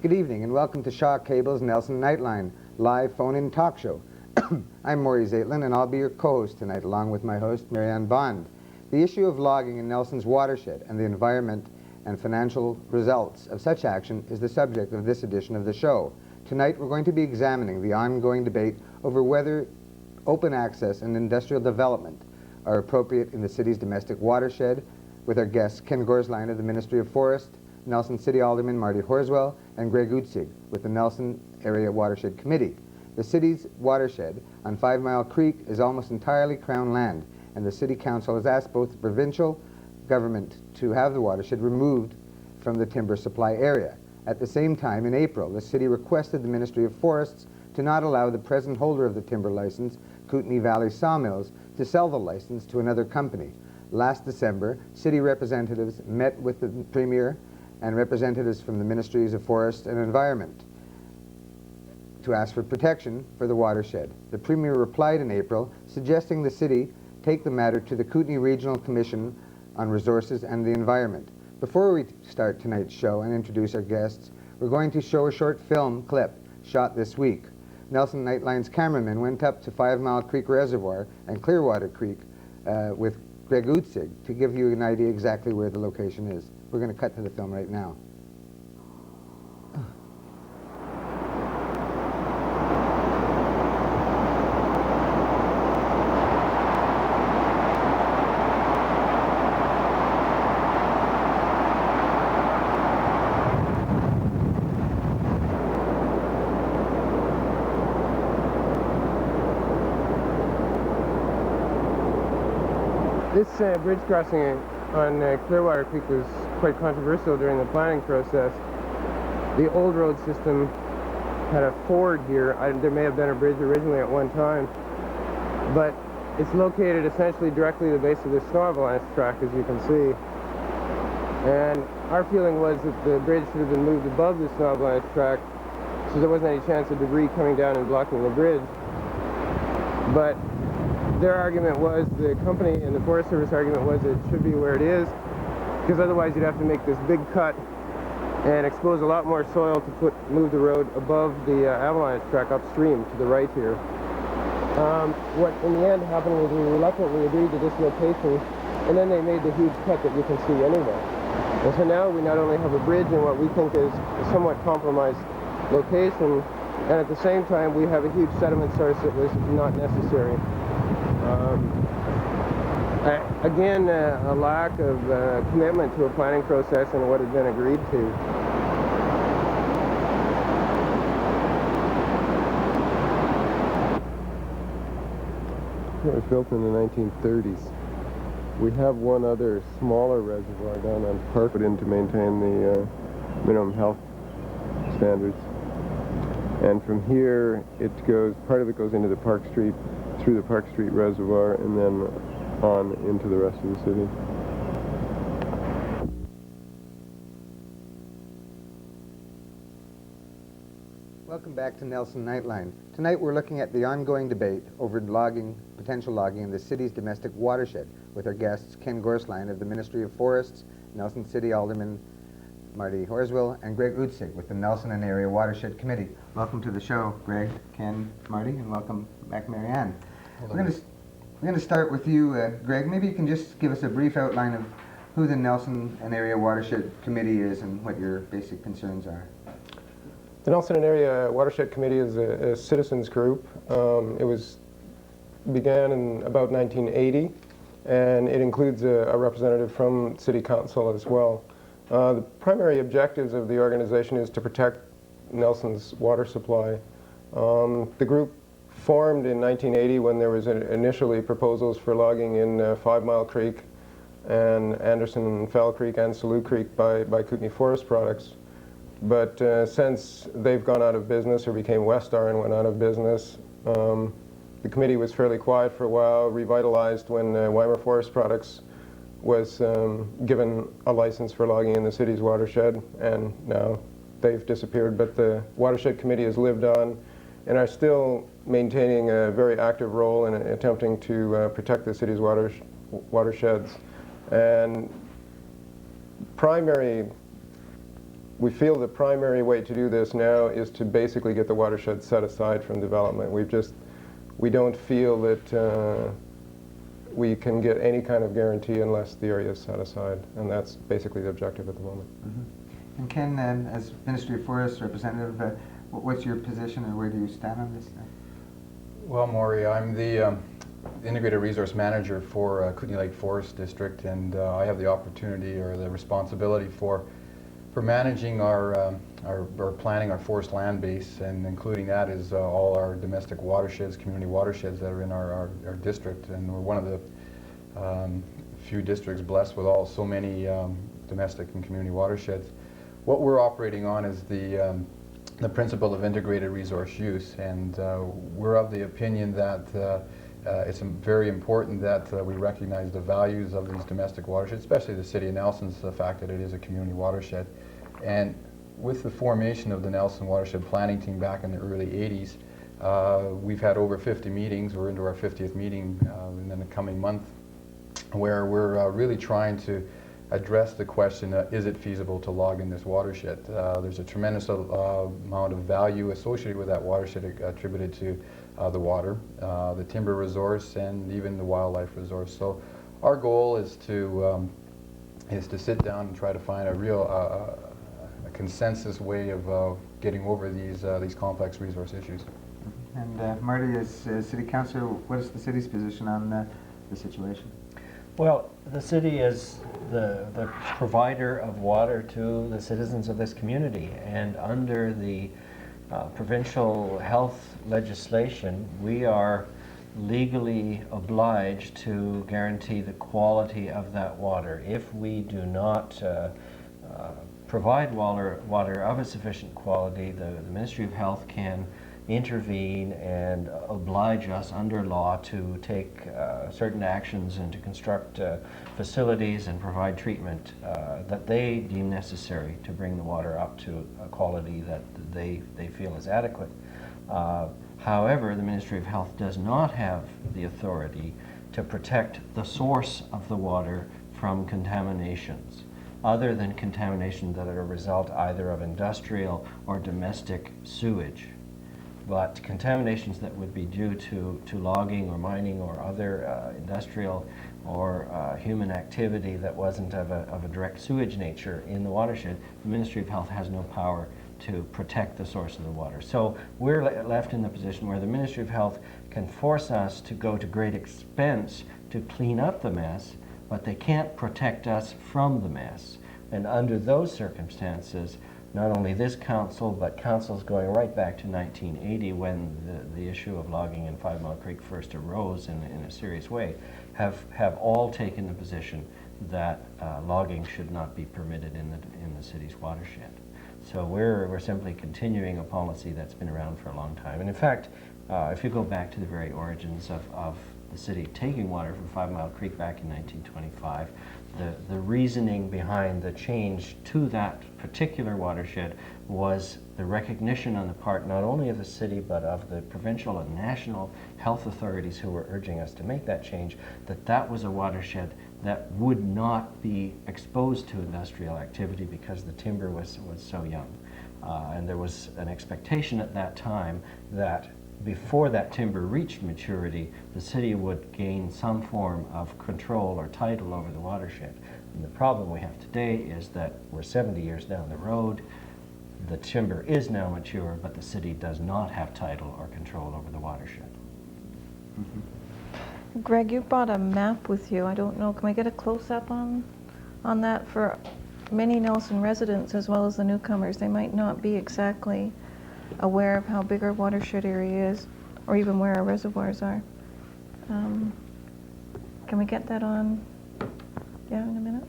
Good evening and welcome to Shaw Cable's Nelson Nightline, live phone-in talk show. I'm Morrie Zaitlin and I'll be your co-host tonight along with my host Marianne. The issue of logging in Nelson's watershed and the environment and financial results of such action is the subject of this edition of the show. Tonight we're going to be examining the ongoing debate over whether open access and industrial development are appropriate in the city's domestic watershed, with our guests Ken Gorsline of the Ministry of Forest, Nelson City Alderman Marty Horswill, and Greg Utzig with the Nelson Area Watershed Committee. The city's watershed on 5 Mile Creek is almost entirely Crown land, and the City Council has asked both the provincial government to have the watershed removed from the timber supply area. At the same time, in April, the city requested the Ministry of Forests to not allow the present holder of the timber license, Kootenay Valley Sawmills, to sell the license to another company. Last December, city representatives met with the Premier and representatives from the Ministries of Forest and Environment to ask for protection for the watershed. The Premier replied in April, suggesting the city take the matter to the Kootenay Regional Commission on Resources and the Environment. Before we start tonight's show and introduce our guests, we're going to show a short film clip shot this week. Nelson Nightline's cameraman went up to 5 Mile Creek Reservoir and Clearwater Creek with Greg Utzig to give you an idea exactly where the location is. We're going to cut to the film right now. This bridge crossing on Clearwater Creek was quite controversial during the planning process. The old road system had a ford here. There may have been a bridge originally at one time, but it's located essentially directly at the base of this snow avalanche track, as you can see. And our feeling was that the bridge should have been moved above the snow avalanche track so there wasn't any chance of debris coming down and blocking the bridge. But their argument was, the company and the Forest Service argument was, it should be where it is, because otherwise you'd have to make this big cut and expose a lot more soil to move the road above the avalanche track upstream to the right here. What in the end happened was we reluctantly agreed to this location, and then they made the huge cut that you can see anyway. And so now we not only have a bridge in what we think is a somewhat compromised location, and at the same time we have a huge sediment source that was not necessary. Again, a lack of commitment to a planning process and what had been agreed to. It was built in the 1930s. We have one other smaller reservoir down on Park put in to maintain the minimum health standards. And from here, part of it goes into the Park Street, through the Park Street Reservoir, and then on into the rest of the city. Welcome back to Nelson Nightline. Tonight we're looking at the ongoing debate over potential logging in the city's domestic watershed with our guests Ken Gorsline of the Ministry of Forests, Nelson City Alderman Marty Horswill, and Greg Utzig with the Nelson and Area Watershed Committee. Welcome to the show, Greg, Ken, Marty, and welcome back, Marianne. We're going to start with you, Greg. Maybe you can just give us a brief outline of who the Nelson and Area Watershed Committee is and what your basic concerns are. The Nelson and Area Watershed Committee is a citizens group. It began in about 1980, and it includes a representative from City Council as well. The primary objectives of the organization is to protect Nelson's water supply. The group formed in 1980 when there was initially proposals for logging in 5 Mile Creek and Anderson and Fell Creek and Salou Creek by Kootenay Forest Products. But since they've gone out of business, or became Westar and went out of business, the committee was fairly quiet for a while, revitalized when Weimar Forest Products was given a license for logging in the city's watershed, and now they've disappeared. But the Watershed Committee has lived on and are still maintaining a very active role in attempting to protect the city's watersheds. And primary we feel the primary way to do this now is to basically get the watershed set aside from development. We don't feel that we can get any kind of guarantee unless the area is set aside, and that's basically the objective at the moment. Mm-hmm. And Ken, as Ministry of Forests representative, what's your position, or where do you stand on this? Well, Morrie, I'm the Integrated Resource Manager for Kootenay Lake Forest District, and I have the opportunity or the responsibility for managing our planning our forest land base, and including that is all our domestic watersheds, community watersheds that are in our district, and we're one of the few districts blessed with so many domestic and community watersheds. What we're operating on is the principle of integrated resource use, and we're of the opinion that it's very important that we recognize the values of these domestic watersheds, especially the City of Nelson's, the fact that it is a community watershed. And with the formation of the Nelson Watershed Planning Team back in the early 80s, we've had over 50 meetings. We're into our 50th meeting in the coming month, where we're really trying to address the question, is it feasible to log in this watershed? There's a tremendous amount of value associated with that watershed attributed to the water, the timber resource, and even the wildlife resource. So our goal is to sit down and try to find a real a consensus way of getting over these complex resource issues. And Marty, as City Councillor, what is the city's position on the situation? Well, the city is the provider of water to the citizens of this community, and under the provincial health legislation, we are legally obliged to guarantee the quality of that water. If we do not provide water of a sufficient quality, the Ministry of Health can intervene and oblige us under law to take certain actions and to construct facilities and provide treatment that they deem necessary to bring the water up to a quality that they feel is adequate. However, the Ministry of Health does not have the authority to protect the source of the water from contaminations, other than contamination that are a result either of industrial or domestic sewage. But contaminations that would be due to logging or mining or other industrial or human activity that wasn't of a direct sewage nature in the watershed, the Ministry of Health has no power to protect the source of the water. So we're left in the position where the Ministry of Health can force us to go to great expense to clean up the mess, but they can't protect us from the mess. And under those circumstances, not only this council, but councils going right back to 1980, when the issue of logging in 5 Mile Creek first arose in a serious way, have all taken the position that logging should not be permitted in the city's watershed. So we're simply continuing a policy that's been around for a long time. And in fact, if you go back to the very origins of the city taking water from 5 Mile Creek back in 1925, the reasoning behind the change to that particular watershed was the recognition on the part not only of the city but of the provincial and national health authorities who were urging us to make that change, that was a watershed that would not be exposed to industrial activity because the timber was so young. And there was an expectation at that time that before that timber reached maturity, the city would gain some form of control or title over the watershed. And the problem we have today is that we're 70 years down the road, the timber is now mature, but the city does not have title or control over the watershed. Mm-hmm. Greg, you brought a map with you. I don't know, can we get a close-up on that for many Nelson residents as well as the newcomers? They might not be exactly aware of how big our watershed area is, or even where our reservoirs are. Can we get that on? Yeah, in a minute.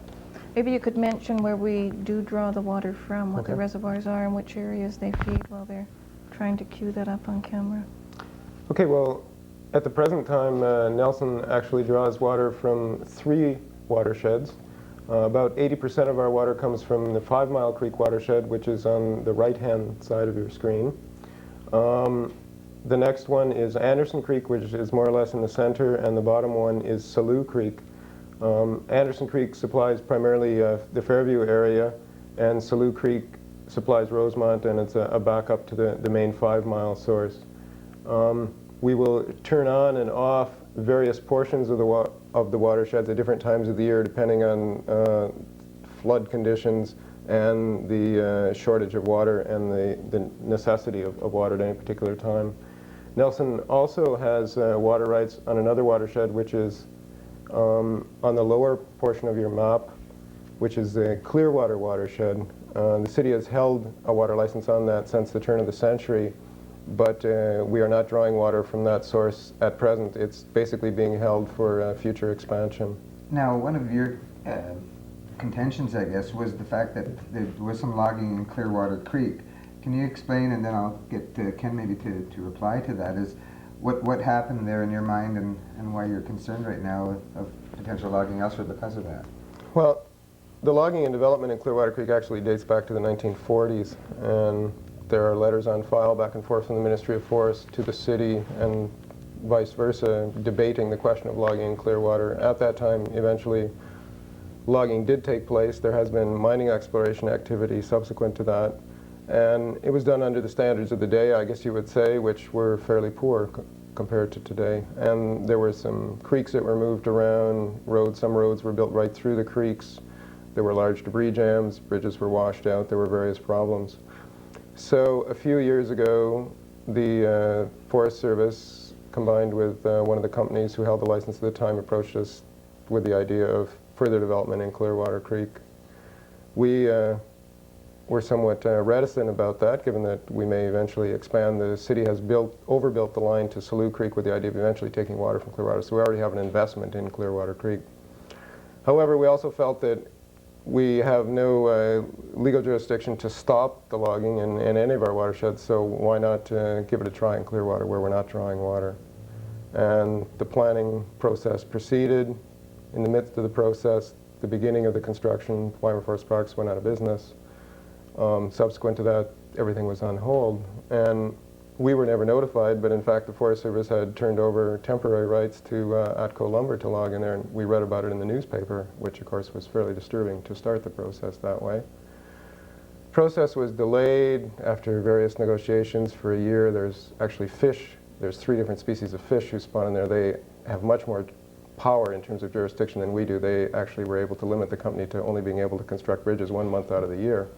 Maybe you could mention where we do draw the water from, what the reservoirs are, and which areas they feed while they're trying to cue that up on camera. Okay, well, at the present time, Nelson actually draws water from 3 watersheds. About 80% of our water comes from the 5 Mile Creek watershed, which is on the right-hand side of your screen. The next one is Anderson Creek, which is more or less in the center, and the bottom one is Salou Creek. Anderson Creek supplies primarily the Fairview area, and Salou Creek supplies Rosemont, and it's a backup to the main 5-mile source. We will turn on and off various portions of the watersheds at different times of the year, depending on flood conditions and the shortage of water and the necessity of water at any particular time. Nelson also has water rights on another watershed, which is on the lower portion of your map, which is the Clearwater watershed. The city has held a water license on that since the turn of the century, but we are not drawing water from that source at present. It's basically being held for future expansion. Now, one of your contentions, I guess, was the fact that there was some logging in Clearwater Creek. Can you explain, and then I'll get Ken maybe to reply to that, is what happened there in your mind and why you're concerned right now of potential logging elsewhere because of that? Well, the logging and development in Clearwater Creek actually dates back to the 1940s, and there are letters on file back and forth from the Ministry of Forests to the city and vice versa, debating the question of logging in Clearwater. At that time, eventually, logging did take place. There has been mining exploration activity subsequent to that, and it was done under the standards of the day, I guess you would say, which were fairly poor compared to today. And there were some creeks that were moved around, some roads were built right through the creeks. There were large debris jams, bridges were washed out, there were various problems. So a few years ago, the Forest Service, combined with one of the companies who held the license at the time, approached us with the idea of further development in Clearwater Creek. We were somewhat reticent about that, given that we may eventually expand. The city has overbuilt the line to Salou Creek with the idea of eventually taking water from Clearwater, so we already have an investment in Clearwater Creek. However, we also felt that we have no legal jurisdiction to stop the logging in any of our watersheds, so why not give it a try in Clearwater where we're not drawing water. And the planning process proceeded. In the midst of the process, the beginning of the construction, Wymer Forest Products went out of business. Subsequent to that, everything was on hold. And we were never notified, but in fact the Forest Service had turned over temporary rights to Atco Lumber to log in there, and we read about it in the newspaper, which of course was fairly disturbing to start the process that way. Process was delayed after various negotiations for a year. There's actually fish. There's 3 different species of fish who spawn in there. They have much more power in terms of jurisdiction than we do. They actually were able to limit the company to only being able to construct bridges 1 month out of the year.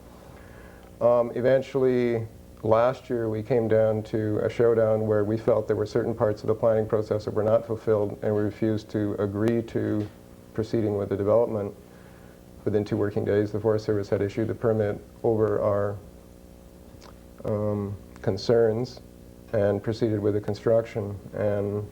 Eventually, last year we came down to a showdown where we felt there were certain parts of the planning process that were not fulfilled, and we refused to agree to proceeding with the development. Within 2 working days, the Forest Service had issued a permit over our concerns and proceeded with the construction. And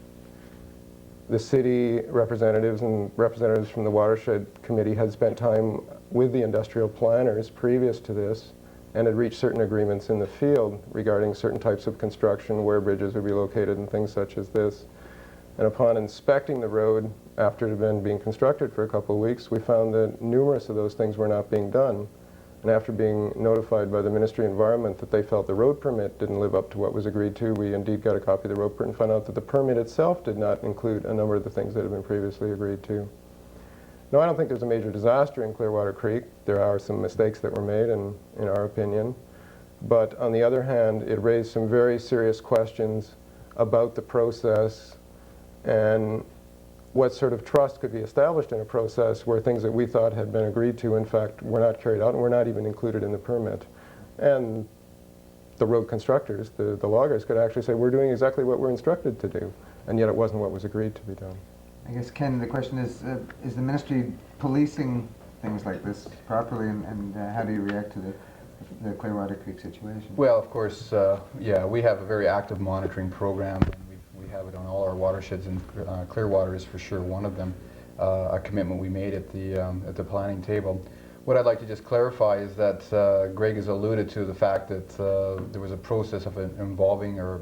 the city representatives and representatives from the Watershed Committee had spent time with the industrial planners previous to this and had reached certain agreements in the field regarding certain types of construction, where bridges would be located and things such as this. And upon inspecting the road after it had been being constructed for a couple of weeks, we found that numerous of those things were not being done. And after being notified by the Ministry of Environment that they felt the road permit didn't live up to what was agreed to, we indeed got a copy of the road permit and found out that the permit itself did not include a number of the things that had been previously agreed to. Now, I don't think there's a major disaster in Clearwater Creek. There are some mistakes that were made, in our opinion. But on the other hand, it raised some very serious questions about the process and what sort of trust could be established in a process where things that we thought had been agreed to, in fact, were not carried out and were not even included in the permit. And the road constructors, the loggers, could actually say, we're doing exactly what we're instructed to do, and yet it wasn't what was agreed to be done. I guess, Ken, the question is the ministry policing things like this properly, and how do you react to the Clearwater Creek situation? Well, of course, yeah, we have a very active monitoring program, and we have it on all our watersheds, and Clearwater is for sure one of them, a commitment we made at the planning table. What I'd like to just clarify is that Greg has alluded to the fact that there was a process of involving or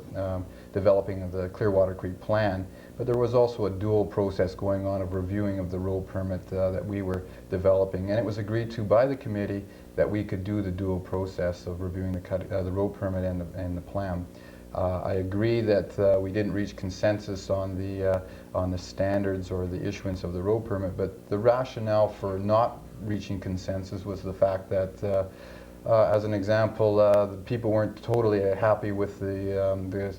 developing of the Clearwater Creek plan, but there was also a dual process going on of reviewing of the road permit that we were developing, and it was agreed to by the committee that we could do the dual process of reviewing the road permit and the plan. I agree that we didn't reach consensus on the standards or the issuance of the road permit, but the rationale for not reaching consensus was the fact that As an example, the people weren't totally happy with the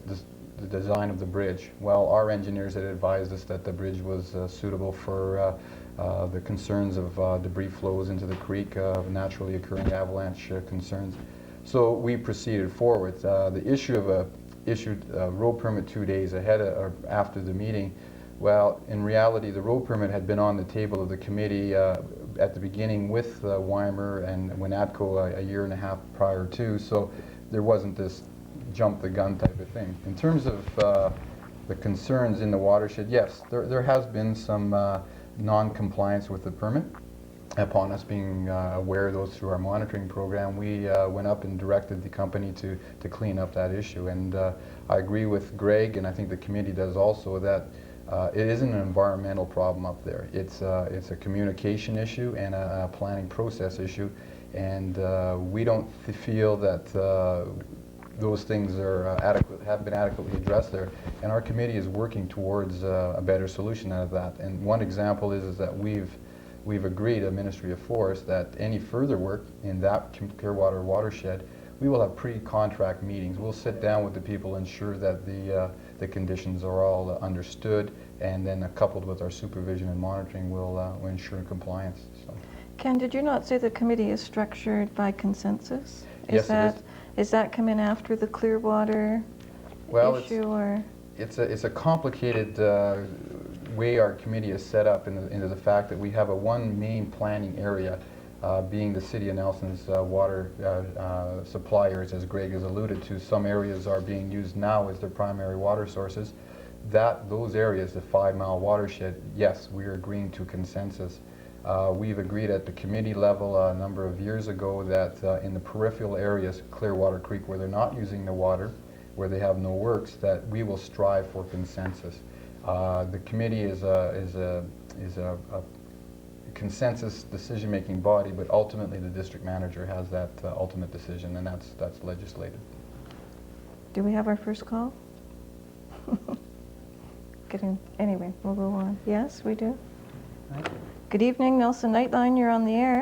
design of the bridge. Well, our engineers had advised us that the bridge was suitable for the concerns of debris flows into the creek, naturally occurring avalanche concerns. So we proceeded forward. The issue of issued a road permit 2 days ahead or after the meeting. Well, in reality, the road permit had been on the table of the committee at the beginning with Weimer and Winatco a year and a half prior to, so there wasn't this jump the gun type of thing. In terms of the concerns in the watershed, yes, there has been some non-compliance with the permit. Upon us being aware of those through our monitoring program, we went up and directed the company to clean up that issue. And I agree with Greg, and I think the committee does also, that it isn't an environmental problem up there. It's a communication issue and a planning process issue, and we don't feel that those things are have been adequately addressed there. And our committee is working towards a better solution out of that. And one example is that we've agreed, a Ministry of Forests, that any further work in that Clearwater watershed, we will have pre-contract meetings. We'll sit down with the people, ensure that the conditions are all understood, and then coupled with our supervision and monitoring, we'll ensure compliance. So. Ken, did you not say the committee is structured by consensus? Yes, it is. Is that come in after the Clearwater issue, or? It's a complicated way our committee is set up into the fact that we have one main planning area, being the City of Nelson's water suppliers, as Greg has alluded to. Some areas are being used now as their primary water sources. Those areas, the 5-mile watershed, yes, we are agreeing to consensus. We've agreed at the committee level a number of years ago that in the peripheral areas, Clearwater Creek, where they're not using the water, where they have no works, that we will strive for consensus. The committee is a consensus decision-making body, but ultimately the district manager has that ultimate decision, and that's legislated. Do we have our first call? Anyway, we'll go on. Yes, we do. Good evening, Nelson Nightline, you're on the air.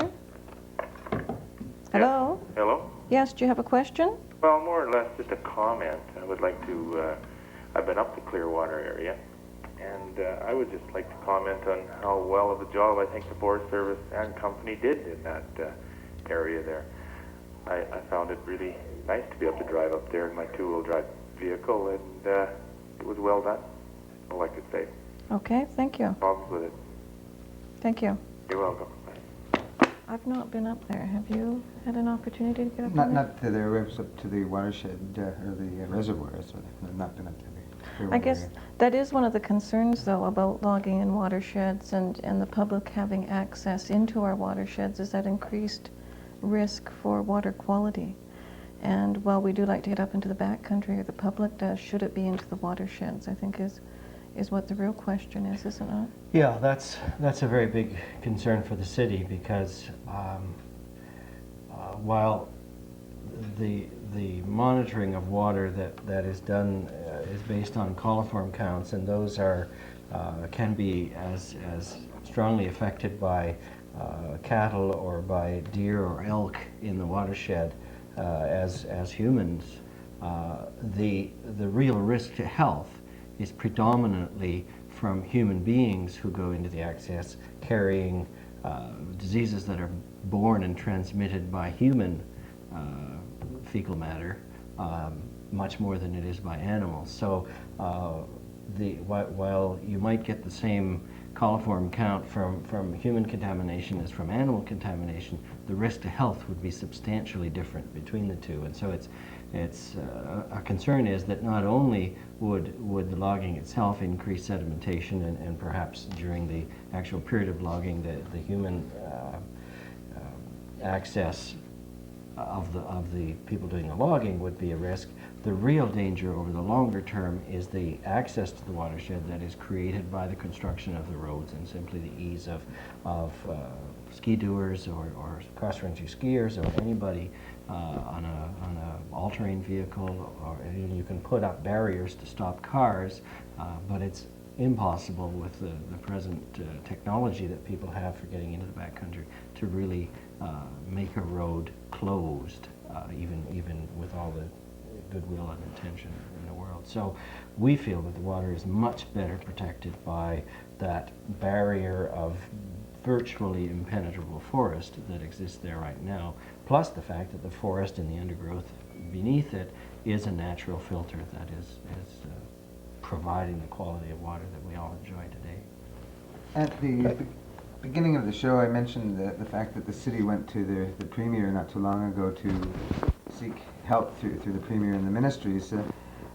Hello? Hello? Yes, do you have a question? Well, more or less just a comment. I would like to, I've been up the Clearwater area, and I would just like to comment on how well of a job I think the Forest Service and company did in that area there. I found it really nice to be able to drive up there in my two-wheel drive vehicle, and it was well done, all I could say. Okay, thank you. Problems with it. Thank you. You're welcome. I've not been up there. Have you had an opportunity to get up there? Not to the rivers, up to the watershed or the reservoir. So I've not been up to the I guess that is one of the concerns, though, about logging in watersheds and the public having access into our watersheds, is that increased risk for water quality. And while we do like to get up into the backcountry, or the public does, should it be into the watersheds, I think is what the real question is, isn't it? Yeah, that's a very big concern for the city, because while the monitoring of water that is done is based on coliform counts, and those are can be as strongly affected by cattle or by deer or elk in the watershed as humans, the real risk to health is predominantly from human beings who go into the access carrying diseases that are born and transmitted by human fecal matter, much more than it is by animals. So while you might get the same coliform count from human contamination as from animal contamination, the risk to health would be substantially different between the two. And so it's our concern is that not only would the logging itself increase sedimentation, and perhaps during the actual period of logging the human access of the people doing the logging would be a risk. The real danger over the longer term is the access to the watershed that is created by the construction of the roads, and simply the ease of ski-doers or cross-country skiers or anybody on a all-terrain vehicle, or you can put up barriers to stop cars, but it's impossible with the present technology that people have for getting into the backcountry to really make a road closed, even with all the goodwill and intention in the world. So we feel that the water is much better protected by that barrier of virtually impenetrable forest that exists there right now, plus the fact that the forest and the undergrowth beneath it is a natural filter that is providing the quality of water that we all enjoy today. At the beginning of the show, I mentioned the fact that the city went to the Premier not too long ago to seek help through the Premier and the ministries.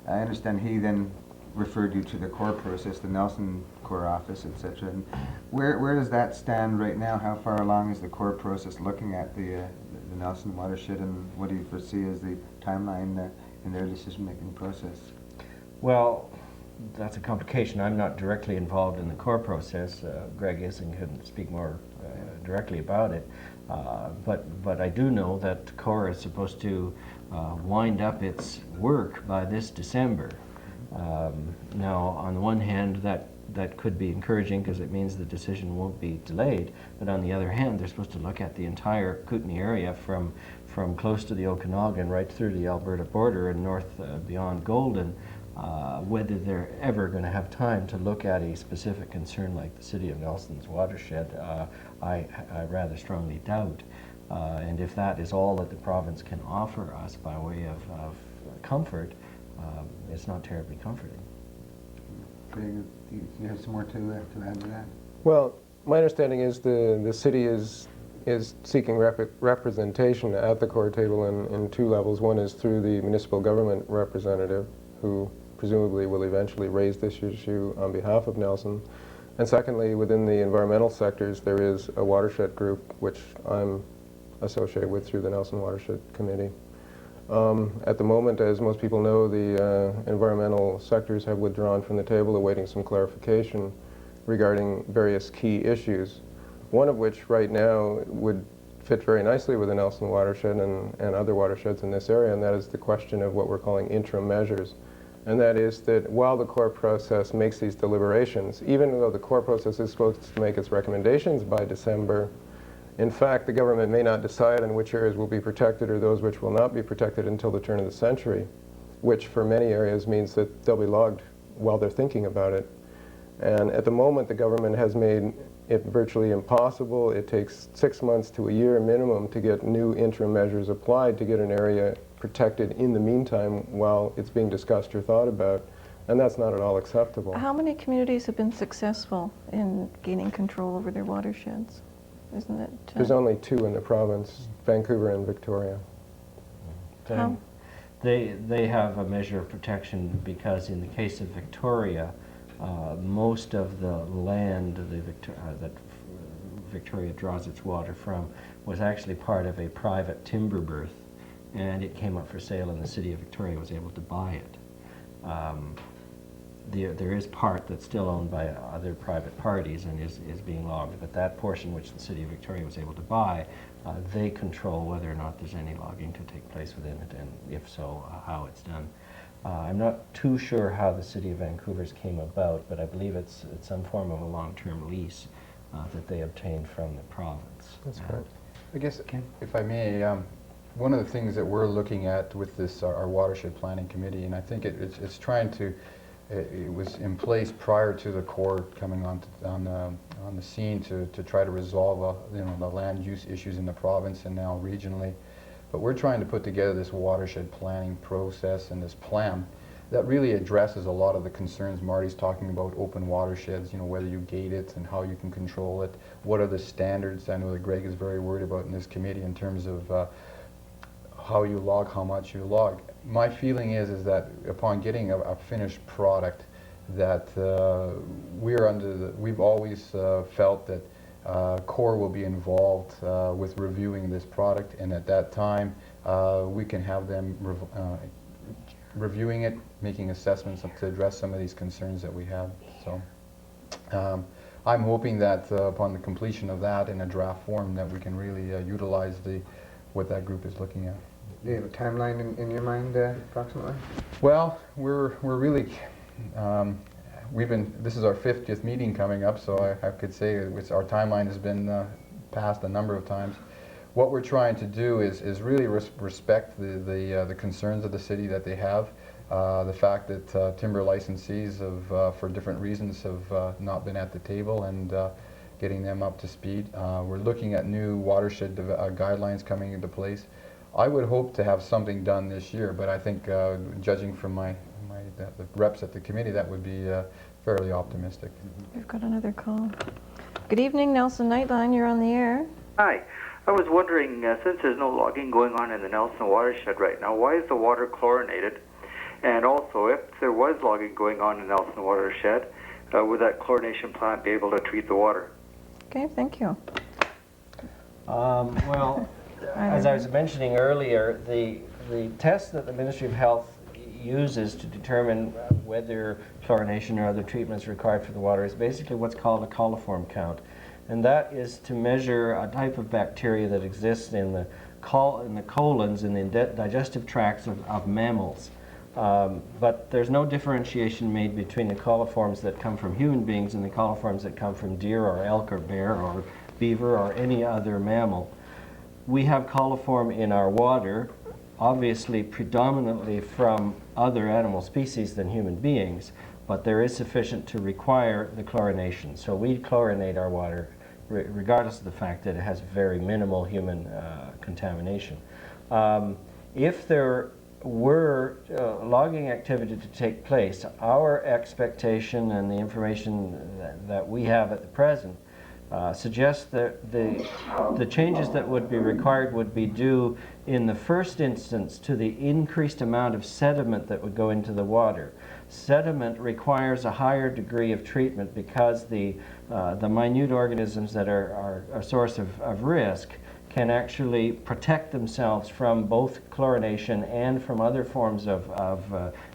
I understand he then referred you to the core process, the Nelson core office, etc. And where does that stand right now? How far along is the core process looking at the Nelson watershed, and what do you foresee as the timeline in their decision-making process? Well, that's a complication. I'm not directly involved in the core process. Greg Utzig can speak more directly about it. But I do know that core is supposed to wind up its work by this December. Now, on the one hand, that could be encouraging because it means the decision won't be delayed. But on the other hand, they're supposed to look at the entire Kootenay area from close to the Okanagan right through the Alberta border and north beyond Golden. Whether they're ever going to have time to look at a specific concern like the City of Nelson's watershed, I rather strongly doubt. And if that is all that the province can offer us by way of comfort, it's not terribly comforting. Greg, do you have some more to add to that? Well, my understanding is the city is seeking representation at the core table in two levels. One is through the municipal government representative, who presumably will eventually raise this issue on behalf of Nelson. And secondly, within the environmental sectors, there is a watershed group, which I'm associated with through the Nelson Watershed Committee. At the moment, as most people know, the environmental sectors have withdrawn from the table, awaiting some clarification regarding various key issues, one of which right now would fit very nicely with the Nelson watershed and other watersheds in this area, and that is the question of what we're calling interim measures. And that is that while the core process makes these deliberations, even though the core process is supposed to make its recommendations by December, in fact, the government may not decide on which areas will be protected or those which will not be protected until the turn of the century, which for many areas means that they'll be logged while they're thinking about it. And at the moment, the government has made it virtually impossible. It takes 6 months to a year minimum to get new interim measures applied to get an area protected in the meantime while it's being discussed or thought about. And that's not at all acceptable. How many communities have been successful in gaining control over their watersheds? Isn't it? There's only 2 in the province, Vancouver and Victoria. They have a measure of protection because in the case of Victoria, most of the land that Victoria draws its water from was actually part of a private timber berth, and it came up for sale and the City of Victoria was able to buy it. There is part that's still owned by other private parties and is being logged, but that portion which the City of Victoria was able to buy, they control whether or not there's any logging to take place within it, and if so, how it's done. I'm not too sure how the City of Vancouver's came about, but I believe it's some form of a long-term lease that they obtained from the province. That's correct. I guess, if I may, one of the things that we're looking at with this, our watershed planning committee, and I think it's trying to, it was in place prior to the Corps coming on the scene to try to resolve the land use issues in the province and now regionally. But we're trying to put together this watershed planning process and this plan that really addresses a lot of the concerns Marty's talking about, open watersheds, whether you gate it and how you can control it. What are the standards? I know that Greg is very worried about in this committee in terms of how you log, how much you log. My feeling is that upon getting a finished product, that we've always felt that Corps will be involved with reviewing this product, and at that time we can have them reviewing it, making assessments to address some of these concerns that we have. So I'm hoping that upon the completion of that in a draft form that we can really utilize what that group is looking at. Do you have a timeline in your mind, approximately? Well, we're really this is our 50th meeting coming up, so I could say our timeline has been passed a number of times. What we're trying to do is really respect the concerns of the city that they have. The fact that timber licensees have, for different reasons, have not been at the table, and getting them up to speed. We're looking at new watershed guidelines coming into place. I would hope to have something done this year, but I think, judging from the reps at the committee, that would be fairly optimistic. We've got another call. Good evening, Nelson Nightline. You're on the air. Hi. I was wondering, since there's no logging going on in the Nelson watershed right now, why is the water chlorinated? And also, if there was logging going on in the Nelson watershed, would that chlorination plant be able to treat the water? Okay, thank you. Well, as I was mentioning earlier, the test that the Ministry of Health uses to determine whether chlorination or other treatments are required for the water is basically what's called a coliform count. And that is to measure a type of bacteria that exists in the colons, in the digestive tracts of mammals. But there's no differentiation made between the coliforms that come from human beings and the coliforms that come from deer or elk or bear or beaver or any other mammal. We have coliform in our water, obviously predominantly from other animal species than human beings, but there is sufficient to require the chlorination. So we chlorinate our water regardless of the fact that it has very minimal human contamination. If there were logging activity to take place, our expectation and the information that we have at the present suggests that the changes that would be required would be due in the first instance to the increased amount of sediment that would go into the water. Sediment requires a higher degree of treatment because the minute organisms that are a source of risk can actually protect themselves from both chlorination and from other forms of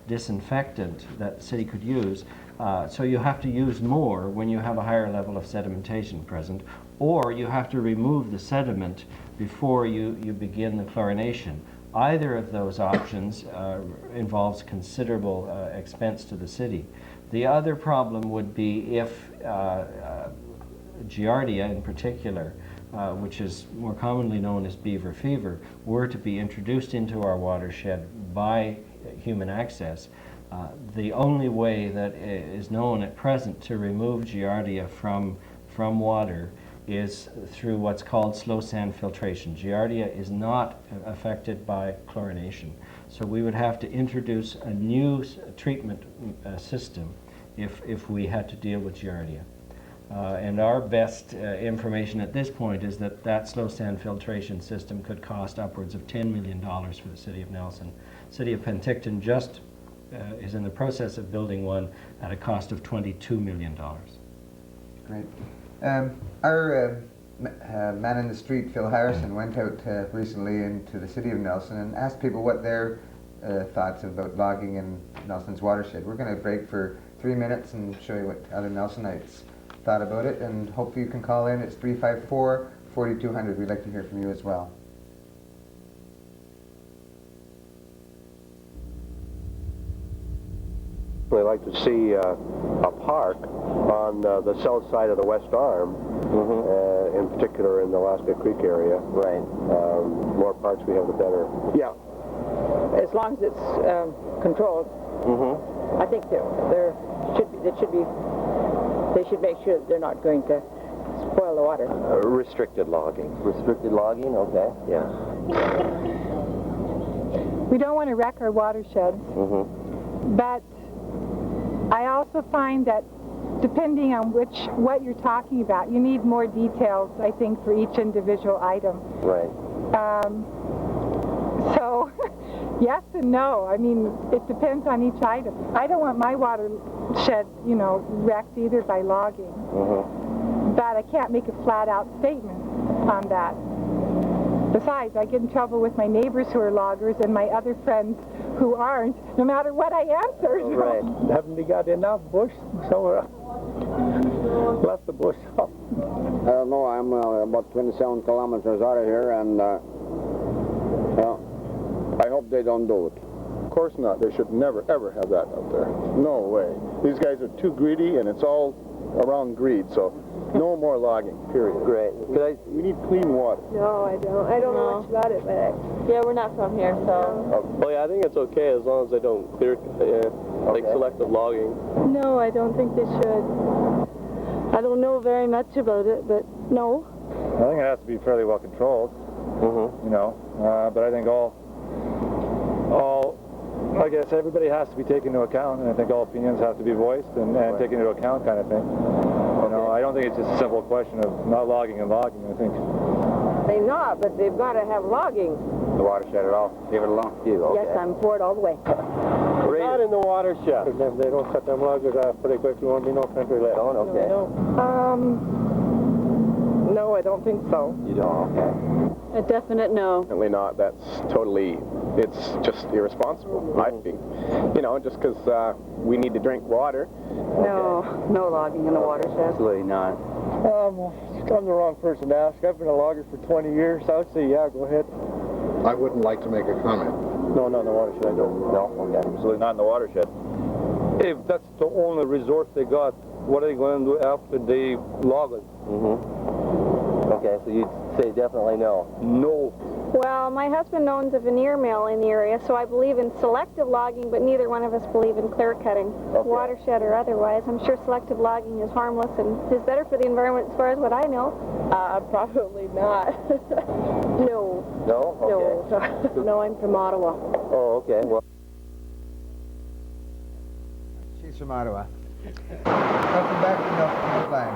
disinfectant that the city could use. So you have to use more when you have a higher level of sedimentation present, or you have to remove the sediment before you begin the chlorination. Either of those options involves considerable expense to the city. The other problem would be if Giardia in particular, which is more commonly known as beaver fever, were to be introduced into our watershed by human access. The only way that is known at present to remove Giardia from water is through what's called slow sand filtration. Giardia is not affected by chlorination. So we would have to introduce a new treatment system if we had to deal with Giardia. And our best information at this point is that slow sand filtration system could cost upwards of $10 million for the City of Nelson. City of Penticton just is in the process of building one at a cost of $22 million. Great. Our man in the street, Phil Harrison, went out recently into the City of Nelson and asked people what their thoughts about logging in Nelson's watershed. We're going to break for 3 minutes and show you what other Nelsonites thought about it, and hopefully you can call in. It's 354-4200. We'd like to hear from you as well. I'd like to see a park on the south side of the West Arm, in particular in the Alaska Creek area. Right. More parks we have, the better. Yeah. As long as it's controlled, I think they should make sure that they're not going to spoil the water. Restricted logging. Restricted logging, okay. Yeah. We don't want to wreck our watersheds, but I also find that depending on what you're talking about, you need more details, I think, for each individual item. Right. So, yes and no. I mean, it depends on each item. I don't want my watershed, wrecked either by logging. But I can't make a flat-out statement on that. Besides, I get in trouble with my neighbors who are loggers and my other friends who aren't, no matter what I answer. Oh, right. Haven't they got enough bush somewhere? Left the bush up. I don't know. I'm about 27 kilometers out of here, and I hope they don't do it. course not. They should never, ever have that out there. No way. These guys are too greedy, and it's all around greed, so no more logging, period. Great. We need clean water. No, I don't. I don't know much about it, but yeah, we're not from here, so. Well, yeah, I think it's okay as long as they don't clear, like selective logging. No, I don't think they should. I don't know very much about it, but no. I think it has to be fairly well controlled. You know, but I think I guess everybody has to be taken into account, and I think all opinions have to be voiced and taken into account, kind of thing. You know, I don't think it's just a simple question of not logging and logging. I think They're not, but they've got to have logging. The watershed at all. Leave it alone. Yes, I'm for it all the way. Not in the watershed. If they don't cut them loggers off pretty quick, there won't be no country left. Oh, okay. No, I don't think so. You don't, okay. A definite no. Definitely not. That's totally, it's just irresponsible, I think. You know, just because we need to drink water. No, no logging in the watershed. Absolutely not. I'm the wrong person to ask. I've been a logger for 20 years. I would say, yeah, go ahead. I wouldn't like to make a comment. No, not in the watershed. I don't. No, okay. absolutely not in the watershed. If that's the only resource they got, what are they going to do after they log it? Okay, so you'd say definitely no. No. Well, my husband owns a veneer mill in the area, so I believe in selective logging, but neither one of us believe in clear cutting, watershed or otherwise. I'm sure selective logging is harmless and is better for the environment as far as what I know. Probably not. No. No? Okay. No. No, I'm from Ottawa. Oh, okay. Well. She's from Ottawa. Welcome back to Nightline.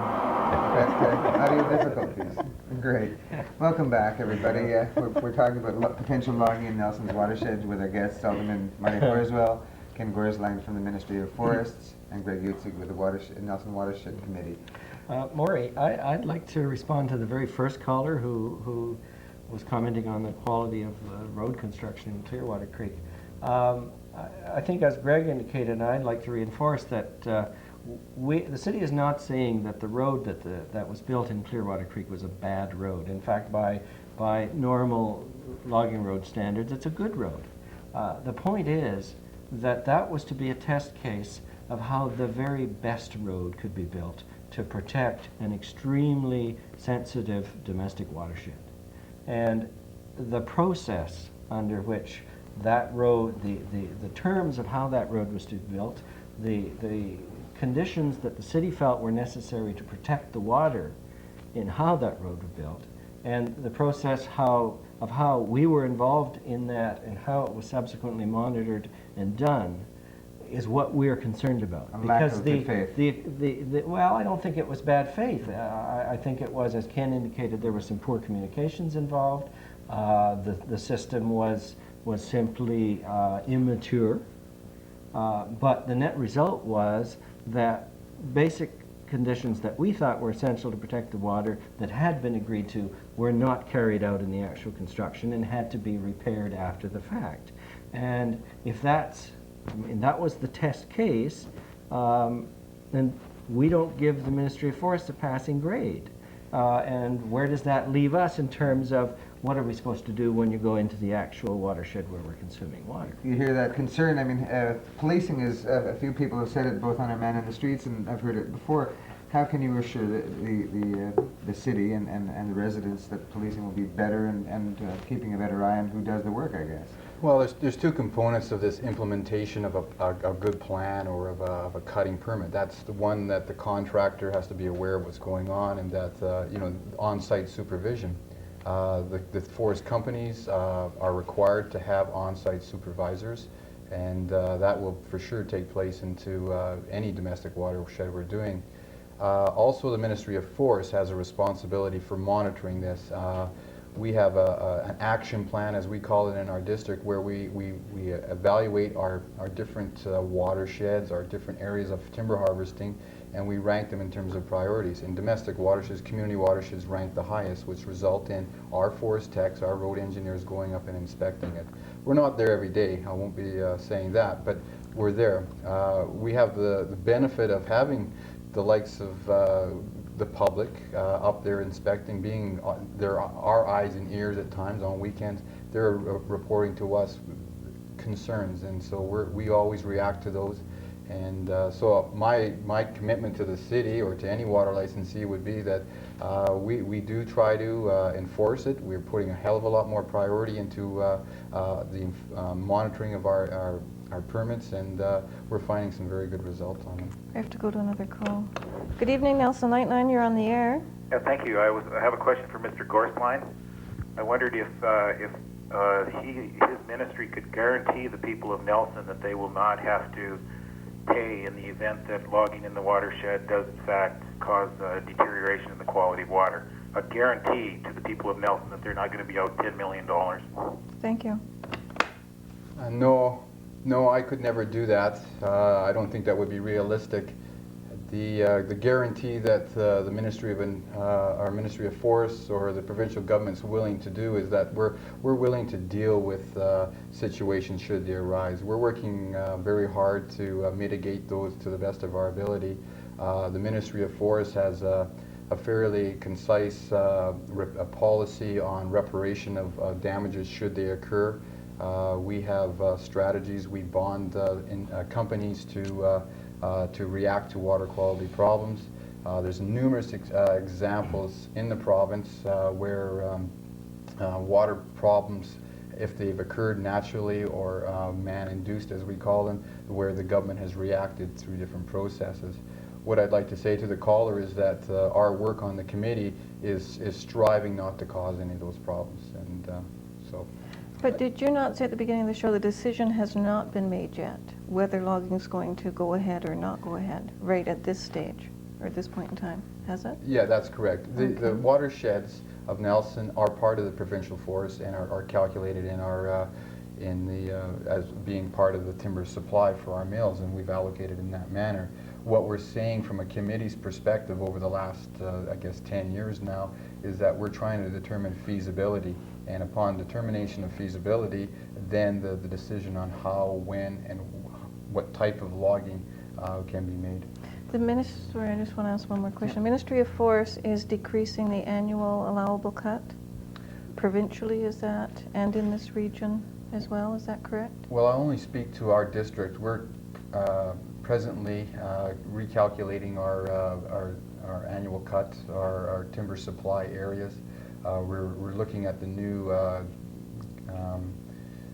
Audio difficulties. Great. Welcome back, everybody. We're talking about potential logging in Nelson's watershed with our guests, Alderman Marty Horswill, Ken Gorsline from the Ministry of Forests, and Greg Utzig with the Nelson Watershed Committee. Morrie, I'd like to respond to the very first caller who was commenting on the quality of road construction in Clearwater Creek. I think, as Greg indicated, and I'd like to reinforce that the city is not saying that the road that was built in Clearwater Creek was a bad road. In fact, by normal logging road standards, it's a good road. The point is that was to be a test case of how the very best road could be built to protect an extremely sensitive domestic watershed. And the process under which that road, the terms of how that road was to be built, the conditions that the city felt were necessary to protect the water in how that road was built, and the process of how we were involved in that and how it was subsequently monitored and done is what we're concerned about. Because lack of good faith. Well, I don't think it was bad faith. I think it was, as Ken indicated, there was some poor communications involved. The system was simply immature. But the net result was that basic conditions that we thought were essential to protect the water that had been agreed to were not carried out in the actual construction and had to be repaired after the fact. And if that was the test case, then we don't give the Ministry of Forests a passing grade. And where does that leave us in terms of what are we supposed to do when you go into the actual watershed where we're consuming water? You hear that concern. I mean, policing is, a few people have said it both on our Man in the Streets, and I've heard it before. How can you assure the city and the residents that policing will be better and keeping a better eye on who does the work, I guess? Well, there's two components of this implementation of a good plan or of a cutting permit. That's the one that the contractor has to be aware of what's going on, and that on-site supervision. The forest companies are required to have on-site supervisors, and that will for sure take place into any domestic watershed we're doing. Also, the Ministry of Forests has a responsibility for monitoring this. We have an action plan, as we call it in our district, where we evaluate our different watersheds, our different areas of timber harvesting, and we rank them in terms of priorities. In domestic watersheds, community watersheds rank the highest, which result in our forest techs, our road engineers going up and inspecting it. We're not there every day, I won't be saying that, but we're there. We have the benefit of having the likes of the public up there inspecting, being there are our eyes and ears at times on weekends. They're reporting to us concerns, and so we always react to those. And so my commitment to the city or to any water licensee would be that we do try to enforce it. We're putting a hell of a lot more priority into the monitoring of our permits, and we're finding some very good results on them. I have to go to another call. Good evening, Nelson Nightline, you're on the air. Yeah, thank you. I have a question for Mr. Gorsline. I wondered if his ministry could guarantee the people of Nelson that they will not have to pay in the event that logging in the watershed does in fact cause deterioration in the quality of water. A guarantee to the people of Nelson that they're not going to be out $10 million. Thank you. No, I could never do that. I don't think that would be realistic. The guarantee that the Ministry of our Ministry of Forests or the provincial government's willing to do is that we're willing to deal with situations should they arise. We're working very hard to mitigate those to the best of our ability. The Ministry of Forests has a fairly concise policy on reparation of damages should they occur. We have strategies. We bond companies to react to water quality problems. There's numerous examples in the province where water problems, if they've occurred naturally or man-induced, as we call them, where the government has reacted through different processes. What I'd like to say to the caller is that our work on the committee is striving not to cause any of those problems, and so. But did you not say at the beginning of the show the decision has not been made yet, whether logging is going to go ahead or not go ahead, right at this stage, or at this point in time? Has it? Yeah, that's correct. Okay. The watersheds of Nelson are part of the provincial forest and are calculated in our as being part of the timber supply for our mills, and we've allocated in that manner. What we're saying from a committee's perspective over the last, I guess, 10 years now, is that we're trying to determine feasibility. And upon determination of feasibility, then the decision on how, when, and what type of logging can be made. The ministry, I just want to ask one more question. Ministry of Forests is decreasing the annual allowable cut. Provincially, is that, and in this region as well, is that correct? Well, I only speak to our district. We're presently recalculating our annual cut, our timber supply areas. We're looking at the new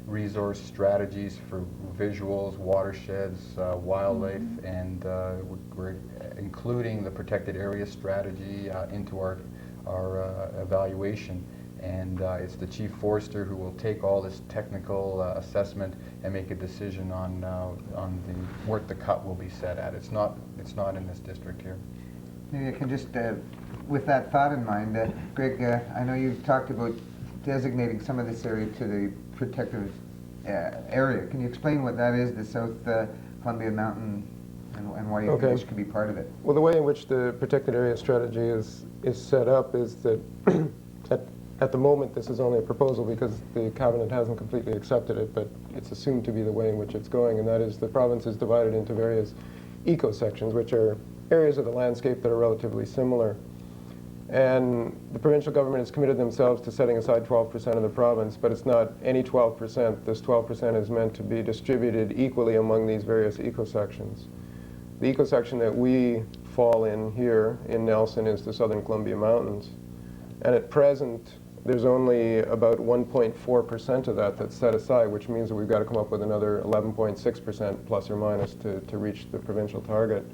resource strategies for visuals, watersheds, wildlife, and we're including the protected area strategy into our evaluation. And it's the chief forester who will take all this technical assessment and make a decision on what the cut will be set at. It's not in this district here. Maybe I can just, with that thought in mind, Greg, I know you've talked about designating some of this area to the protective area. Can you explain what that is, the South Columbia Mountain, and why you think this could be part of it? Well, the way in which the protected area strategy is set up is that at the moment this is only a proposal because the cabinet hasn't completely accepted it, but it's assumed to be the way in which it's going, and that is the province is divided into various eco-sections, which are areas of the landscape that are relatively similar. And the provincial government has committed themselves to setting aside 12% of the province, but it's not any 12%. This 12% is meant to be distributed equally among these various eco-sections. The eco-section that we fall in here in Nelson is the Southern Columbia Mountains. And at present, there's only about 1.4% of that that's set aside, which means that we've got to come up with another 11.6% plus or minus to reach the provincial target.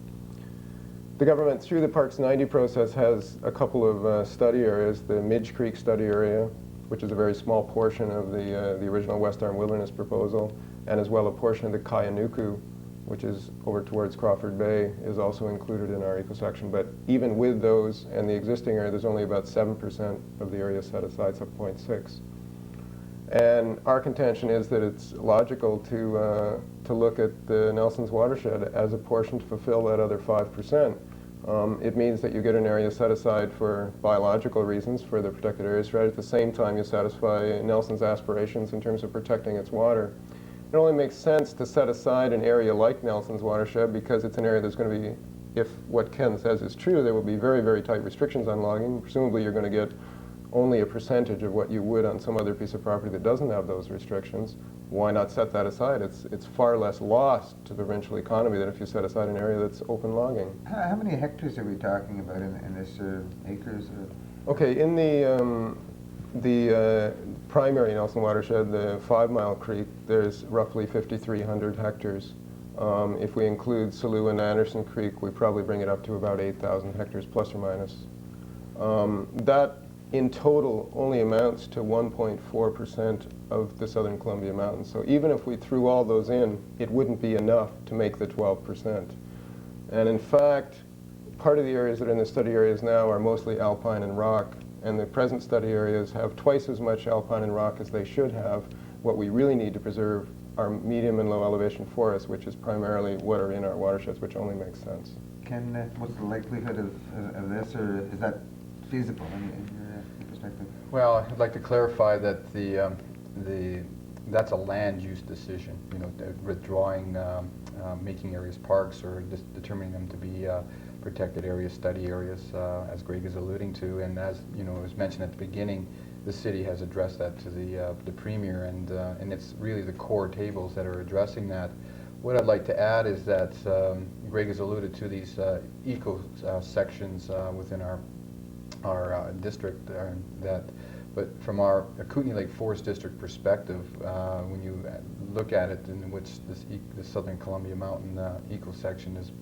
The government, through the Parks 90 process, has a couple of study areas, the Midge Creek study area, which is a very small portion of the original West Arm Wilderness proposal, and as well a portion of the Kayanuku, which is over towards Crawford Bay, is also included in our eco-section. But even with those and the existing area, there's only about 7% of the area set aside, so 0.6. And our contention is that it's logical to look at the Nelson's watershed as a portion to fulfill that other 5%. It means that you get an area set aside for biological reasons for the protected area strategy. At the same time, you satisfy Nelson's aspirations in terms of protecting its water. It only makes sense to set aside an area like Nelson's watershed because it's an area that's going to be, if what Ken says is true, there will be very, very tight restrictions on logging. Presumably you're going to get only a percentage of what you would on some other piece of property that doesn't have those restrictions, why not set that aside? It's far less loss to the provincial economy than if you set aside an area that's open logging. How many hectares are we talking about in this acres? Okay, in the primary Nelson watershed, the 5 Mile Creek, there's roughly 5,300 hectares. If we include Salu and Anderson Creek, we probably bring it up to about 8,000 hectares, plus or minus. That in total only amounts to 1.4% of the Southern Columbia Mountains. So even if we threw all those in, it wouldn't be enough to make the 12%. And in fact, part of the areas that are in the study areas now are mostly alpine and rock, and the present study areas have twice as much alpine and rock as they should have. What we really need to preserve are medium and low elevation forests, which is primarily what are in our watersheds, which only makes sense. What's the likelihood of this, or is that feasible in your perspective? Well, I'd like to clarify that that's a land use decision. Withdrawing, making areas parks, or determining them to be protected areas, study areas, as Greg is alluding to, and as was mentioned at the beginning, the city has addressed that to the premier, and it's really the core tables that are addressing that. What I'd like to add is that Greg has alluded to these eco sections within our district, but from our Kootenay Lake Forest District perspective, when you look at it, in which the Southern Columbia Mountain eco section is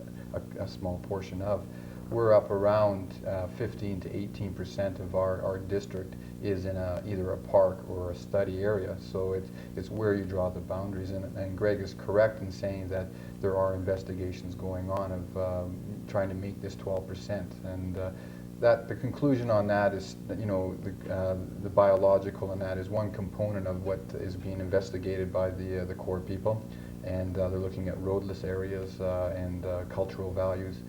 a small portion of, we're up around 15 to 18% of our district is in either a park or a study area. So it's where you draw the boundaries, and Greg is correct in saying that there are investigations going on of trying to make this 12%, and that the conclusion on that is that the biological, and that is one component of what is being investigated by the Corps people, and they're looking at roadless areas and cultural values.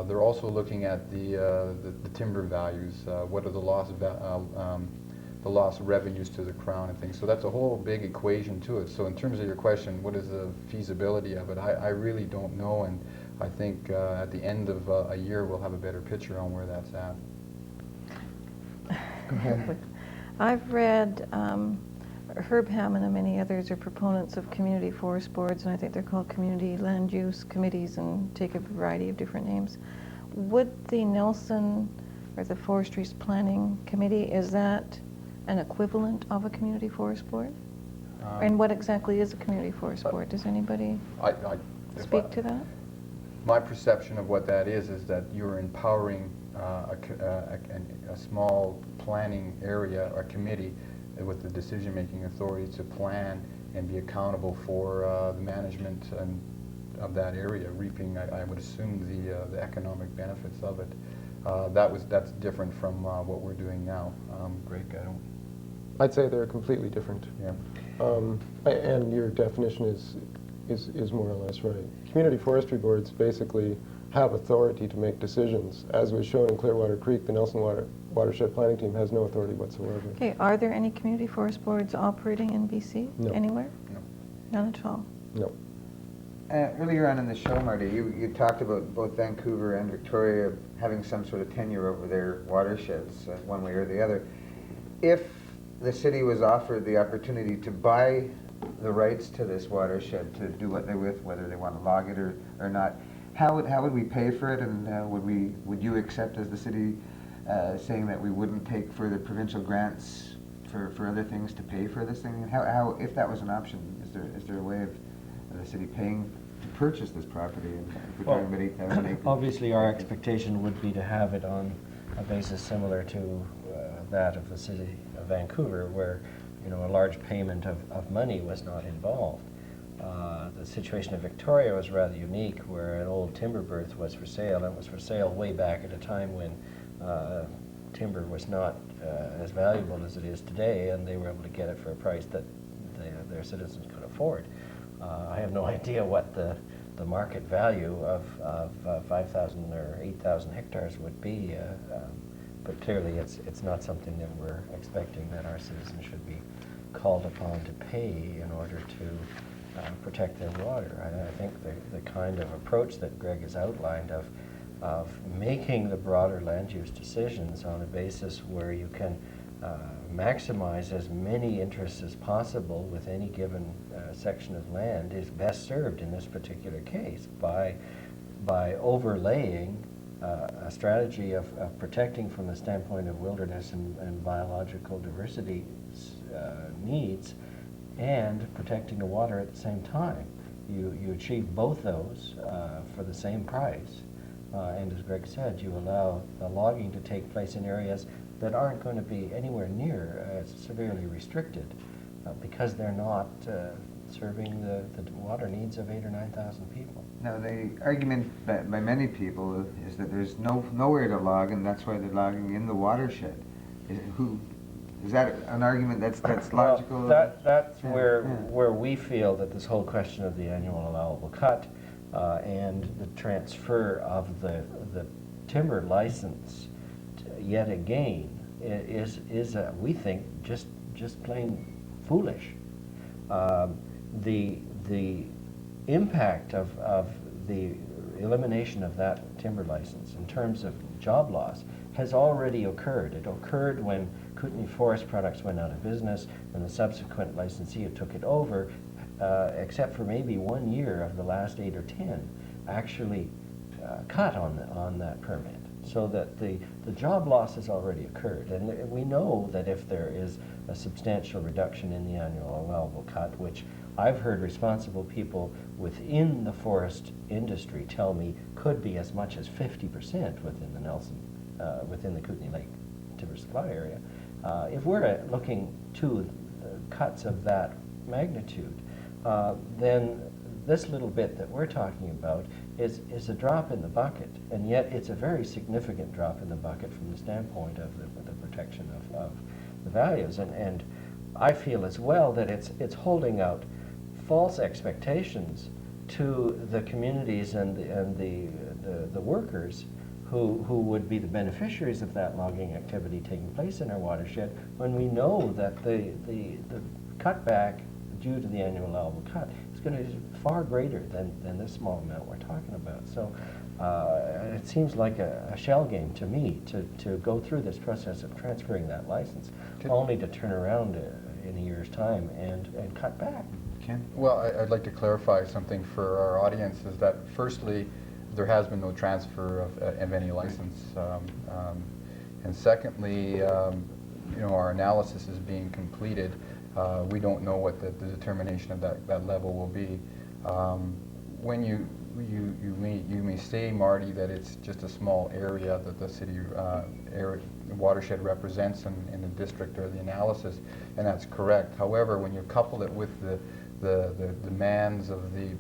They're also looking at the timber values. What are the lost revenues to the Crown and things. So that's a whole big equation to it. So in terms of your question, what is the feasibility of it? I really don't know, and I think at the end of a year we'll have a better picture on where that's at. Go ahead. I've read Herb Hammond and many others are proponents of community forest boards, and I think they're called community land use committees and take a variety of different names. Would the Nelson or the Forestry's Planning Committee, is that an equivalent of a community forest board? And what exactly is a community forest board? Does anybody speak to that? My perception of what that is that you're empowering a small planning area or committee with the decision-making authority to plan and be accountable for the management of that area, reaping, I would assume, the economic benefits of it. That's different from what we're doing now. Greg, I'd say they're completely different. Yeah. And your definition is more or less right. Community forestry boards basically have authority to make decisions. As was shown in Clearwater Creek, the Nelson Watershed Planning Team has no authority whatsoever. Okay, are there any community forest boards operating in BC? No. Anywhere? No. None at all? No. Earlier on in the show, Marty, you talked about both Vancouver and Victoria having some sort of tenure over their watersheds, one way or the other. If the city was offered the opportunity to buy the rights to this watershed, to do what they're with, whether they want to log it or not, how would we pay for it, and would you accept as the city saying that we wouldn't take further provincial grants for other things to pay for this thing? And how if that was an option, is there a way of the city paying to purchase this property? And if we're talking about 8,000 acres. Obviously our expectation would be to have it on a basis similar to that of the city of Vancouver, where a large payment of money was not involved. The situation of Victoria was rather unique, where an old timber berth was for sale, and it was for sale way back at a time when timber was not as valuable as it is today, and they were able to get it for a price that their citizens could afford. I have no idea what the market value of 5,000 or 8,000 hectares would be, but clearly it's not something that we're expecting that our citizens should be called upon to pay in order to protect their water. I think the kind of approach that Greg has outlined of making the broader land use decisions on a basis where you can maximize as many interests as possible with any given section of land is best served in this particular case by overlaying a strategy of protecting from the standpoint of wilderness and biological diversity needs and protecting the water at the same time. You achieve both those for the same price. And as Greg said, you allow the logging to take place in areas that aren't going to be anywhere near severely restricted because they're not serving the water needs of 8,000 or 9,000 people. Now, the argument by many people is that there's nowhere to log, and that's why they're logging in the watershed. Is that an argument that's logical? Well, that's where we feel that this whole question of the annual allowable cut and the transfer of the timber license yet again is we think just plain foolish. The impact of the elimination of that timber license in terms of job loss has already occurred. It occurred when Kootenai Forest Products went out of business, and the subsequent licensee who took it over, except for maybe 1 year of the last 8 or 10, actually cut on that permit. So that the job loss has already occurred. And we know that if there is a substantial reduction in the annual allowable cut, which I've heard responsible people within the forest industry tell me could be as much as 50% within the within the Kootenai Lake timber supply area. If we're looking to cuts of that magnitude, then this little bit that we're talking about is a drop in the bucket, and yet it's a very significant drop in the bucket from the standpoint of the protection of the values. And I feel as well that it's holding out false expectations to the communities and the workers who would be the beneficiaries of that logging activity taking place in our watershed, when we know that the cutback due to the annual allowable cut is going to be far greater than this small amount we're talking about. So it seems like a shell game to me to go through this process of transferring that license, only to turn around in a year's time and cut back. Ken? Well, I'd like to clarify something for our audience, is that firstly, there has been no transfer of any license. And secondly, our analysis is being completed. We don't know what the determination of that level will be. When you may say, Marty, that it's just a small area that the city watershed represents in the district or the analysis, and that's correct. However, when you couple it with the demands of the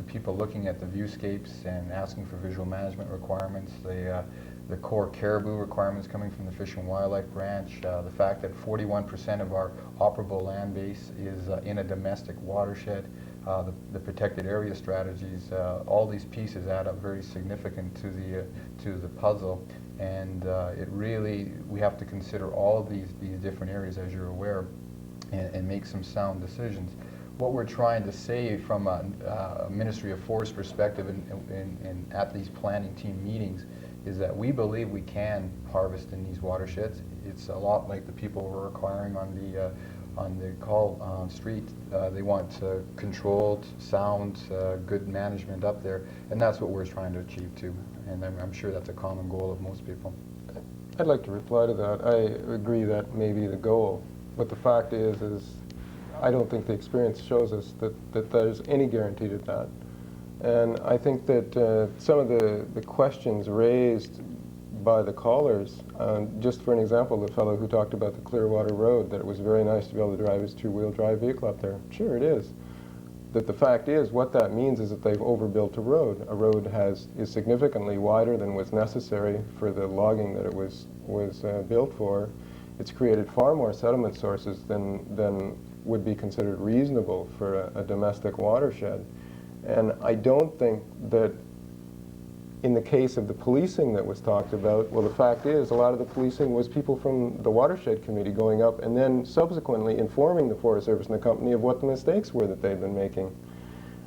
people looking at the viewscapes and asking for visual management requirements, the core caribou requirements coming from the Fish and Wildlife Branch, the fact that 41% of our operable land base is in a domestic watershed, the protected area strategies, all these pieces add up very significant to the puzzle, and we have to consider all these different areas, as you're aware, and make some sound decisions. What we're trying to say from a Ministry of Forest perspective and at these planning team meetings is that we believe we can harvest in these watersheds. It's a lot like the people we're requiring on the call street. They want controlled, sound, good management up there, and that's what we're trying to achieve too. And I'm sure that's a common goal of most people. I'd like to reply to that. I agree that may be the goal, but the fact is I don't think the experience shows us that there's any guarantee to that. And I think that some of the questions raised by the callers, just for an example, the fellow who talked about the Clearwater Road, that it was very nice to be able to drive his two-wheel drive vehicle up there. Sure, it is. But the fact is, what that means is that they've overbuilt a road. A road is significantly wider than was necessary for the logging that it was built for. It's created far more settlement sources than would be considered reasonable for a domestic watershed. And I don't think that in the case of the policing that was talked about, well, the fact is a lot of the policing was people from the Watershed Committee going up and then subsequently informing the Forest Service and the company of what the mistakes were that they'd been making.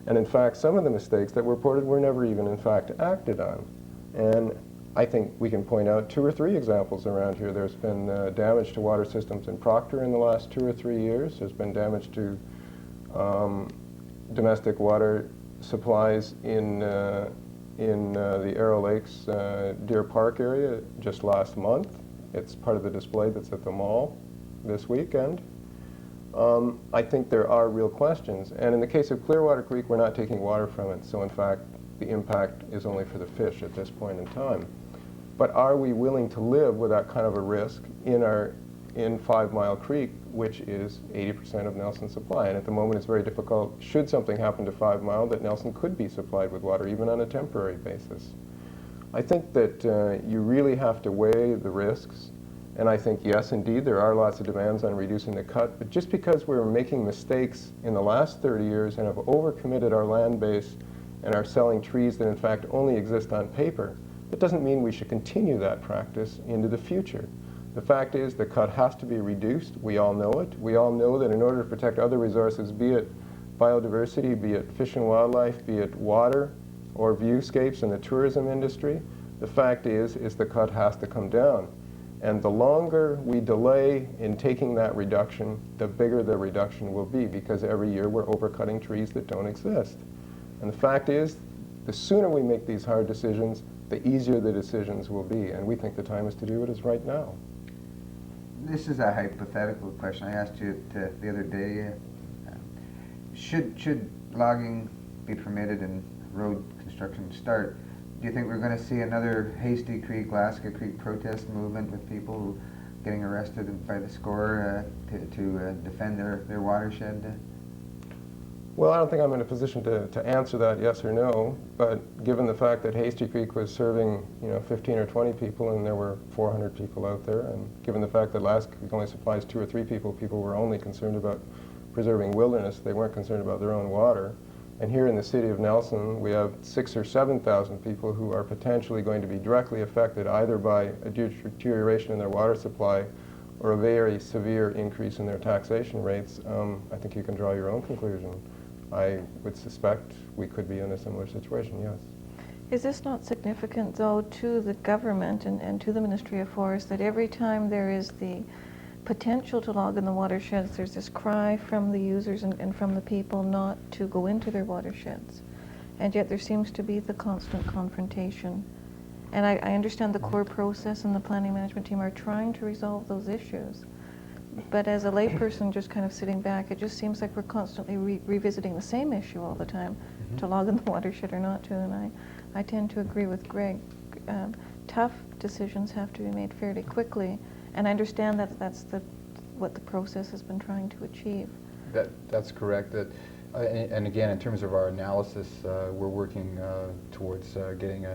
And in fact, some of the mistakes that were reported were never even in fact acted on. And I think we can point out 2 or 3 examples around here. There's been damage to water systems in Proctor in the last 2 or 3 years. There's been damage to domestic water supplies in the Arrow Lakes Deer Park area just last month. It's part of the display that's at the mall this weekend. I think there are real questions. And in the case of Clearwater Creek, we're not taking water from it. So in fact, the impact is only for the fish at this point in time. But are we willing to live with that kind of a risk in 5 Mile Creek, which is 80% of Nelson's supply? And at the moment, it's very difficult, should something happen to 5 Mile, that Nelson could be supplied with water, even on a temporary basis. I think that you really have to weigh the risks. And I think, yes, indeed, there are lots of demands on reducing the cut. But just because we're making mistakes in the last 30 years and have overcommitted our land base and are selling trees that, in fact, only exist on paper, that doesn't mean we should continue that practice into the future. The fact is the cut has to be reduced. We all know it. We all know that in order to protect other resources, be it biodiversity, be it fish and wildlife, be it water or viewscapes in the tourism industry, the fact is the cut has to come down. And the longer we delay in taking that reduction, the bigger the reduction will be, because every year we're overcutting trees that don't exist. And the fact is, the sooner we make these hard decisions, the easier the decisions will be. And we think the time is to do it is right now. This is a hypothetical question. I asked you it the other day. Should logging be permitted and road construction start? Do you think we're going to see another Hasty Creek, Alaska Creek protest movement with people getting arrested by the score to defend their watershed? Well, I don't think I'm in a position to answer that yes or no, but given the fact that Hasty Creek was serving 15 or 20 people and there were 400 people out there, and given the fact that Alaska Creek only supplies 2 or 3 people were only concerned about preserving wilderness, they weren't concerned about their own water. And here in the city of Nelson, we have 6,000 or 7,000 people who are potentially going to be directly affected either by a deterioration in their water supply or a very severe increase in their taxation rates. I think you can draw your own conclusion. I would suspect we could be in a similar situation, yes. Is this not significant, though, to the government and to the Ministry of Forests, that every time there is the potential to log in the watersheds, there's this cry from the users and from the people not to go into their watersheds? And yet there seems to be the constant confrontation. And I understand the core process and the planning management team are trying to resolve those issues. But as a layperson just kind of sitting back, it just seems like we're constantly revisiting the same issue all the time, to log in the watershed or not to. And I tend to agree with Greg. Tough decisions have to be made fairly quickly. And I understand that that's what the process has been trying to achieve. That's correct. And again, in terms of our analysis, we're working towards getting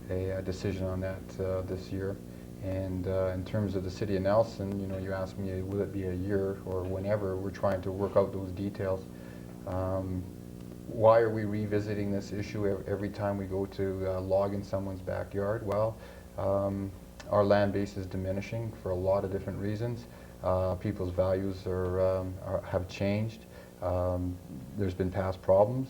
a decision on that this year. And in terms of the City of Nelson, you asked me, will it be a year or whenever? We're trying to work out those details. Why are we revisiting this issue every time we go to log in someone's backyard? Well, our land base is diminishing for a lot of different reasons. People's values have changed. There's been past problems.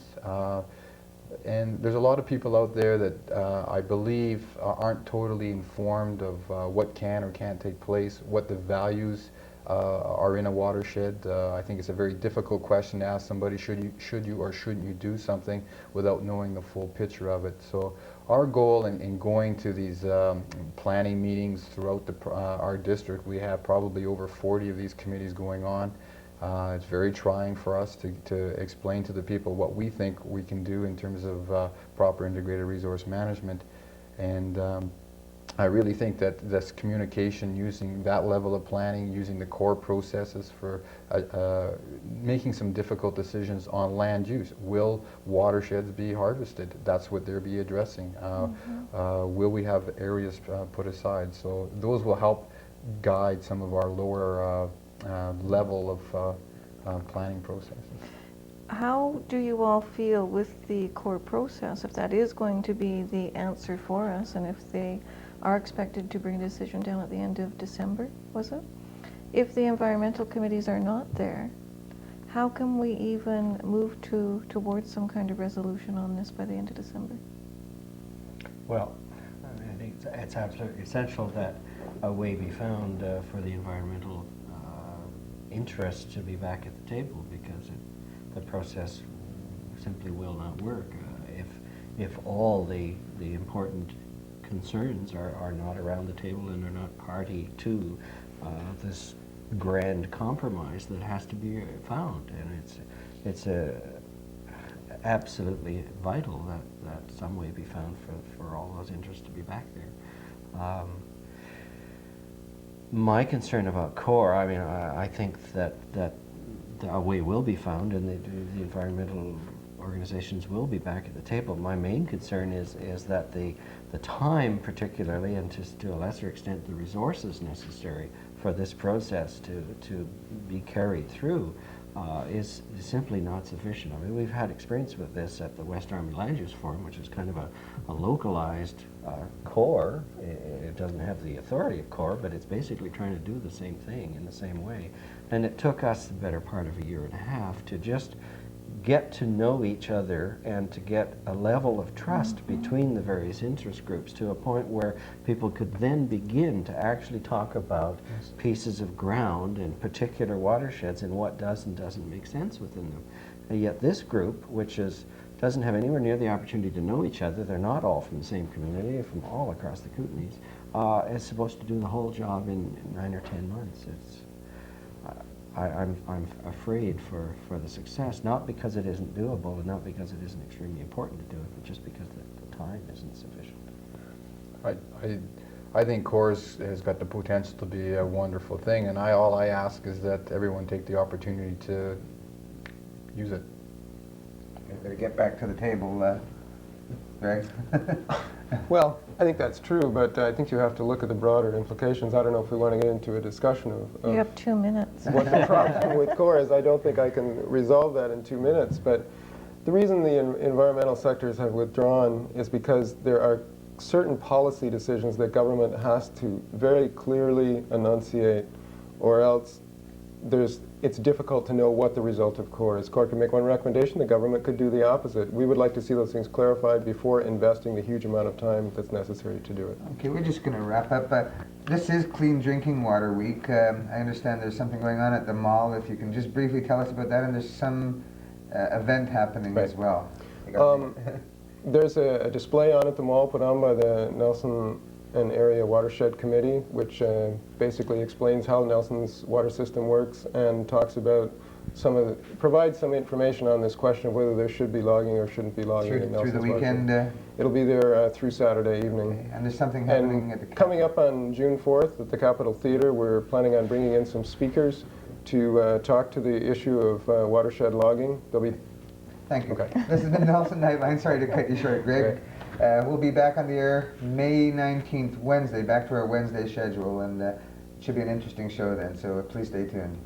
And there's a lot of people out there that I believe aren't totally informed of what can or can't take place, what the values are in a watershed. I think it's a very difficult question to ask somebody, should you or shouldn't you do something without knowing the full picture of it. So our goal in going to these planning meetings throughout our district, we have probably over 40 of these committees going on. It's very trying for us to explain to the people what we think we can do in terms of proper integrated resource management. And I really think that this communication, using that level of planning, using the core processes for making some difficult decisions on land use. Will watersheds be harvested? That's what they'll be addressing. Will we have areas put aside? So those will help guide some of our lower level of planning processes. How do you all feel with the core process, if that is going to be the answer for us, and if they are expected to bring a decision down at the end of December, was it? If the environmental committees are not there, how can we even move towards some kind of resolution on this by the end of December? Well, I think it's absolutely essential that a way be found for the environmental interest to be back at the table, because the process simply will not work if all the important concerns are not around the table and are not party to this grand compromise that has to be found. And it's absolutely vital that some way be found for all those interests to be back there. My concern about core, I mean, I think that a way will be found, and the environmental organizations will be back at the table. My main concern is that the time, particularly, and to a lesser extent the resources necessary for this process to be carried through is simply not sufficient. I mean, we've had experience with this at the West Army Land Use Forum, which is kind of a localized core. It doesn't have the authority of core, but it's basically trying to do the same thing in the same way. And it took us the better part of a year and a half to just get to know each other and to get a level of trust between the various interest groups to a point where people could then begin to actually talk about pieces of ground and particular watersheds and what does and doesn't make sense within them. And yet this group, which doesn't have anywhere near the opportunity to know each other, they're not all from the same community, they're from all across the Kootenays, is supposed to do the whole job in 9 or 10 months. I'm afraid for the success, not because it isn't doable and not because it isn't extremely important to do it, but just because the time isn't sufficient. I think CORS has got the potential to be a wonderful thing, and all I ask is that everyone take the opportunity to use it. Better get back to the table, Greg. Well, I think that's true, but I think you have to look at the broader implications. I don't know if we want to get into a discussion of You have 2 minutes. what the problem with core is. I don't think I can resolve that in 2 minutes, but the reason the environmental sectors have withdrawn is because there are certain policy decisions that government has to very clearly enunciate, or else it's difficult to know what the result of core is. Core can make one recommendation, the government could do the opposite. We would like to see those things clarified before investing the huge amount of time that's necessary to do it. Okay, we're just going to wrap up. This is Clean Drinking Water Week. I understand there's something going on at the mall. If you can just briefly tell us about that, and there's some event happening as well. There's a display on at the mall put on by the Nelson and Area Watershed Committee, which basically explains how Nelson's water system works and talks about provides some information on this question of whether there should be logging or shouldn't be logging in Nelson's through the weekend. It'll be there through Saturday evening. Okay. And there's something happening at the coming up on June 4th at the Capitol Theatre. We're planning on bringing in some speakers to talk to the issue of watershed logging. There'll be. Thank you. Okay. This has been Nelson Nightline. Sorry to cut you short, Greg. We'll be back on the air May 19th, Wednesday, back to our Wednesday schedule, and it should be an interesting show then, so please stay tuned.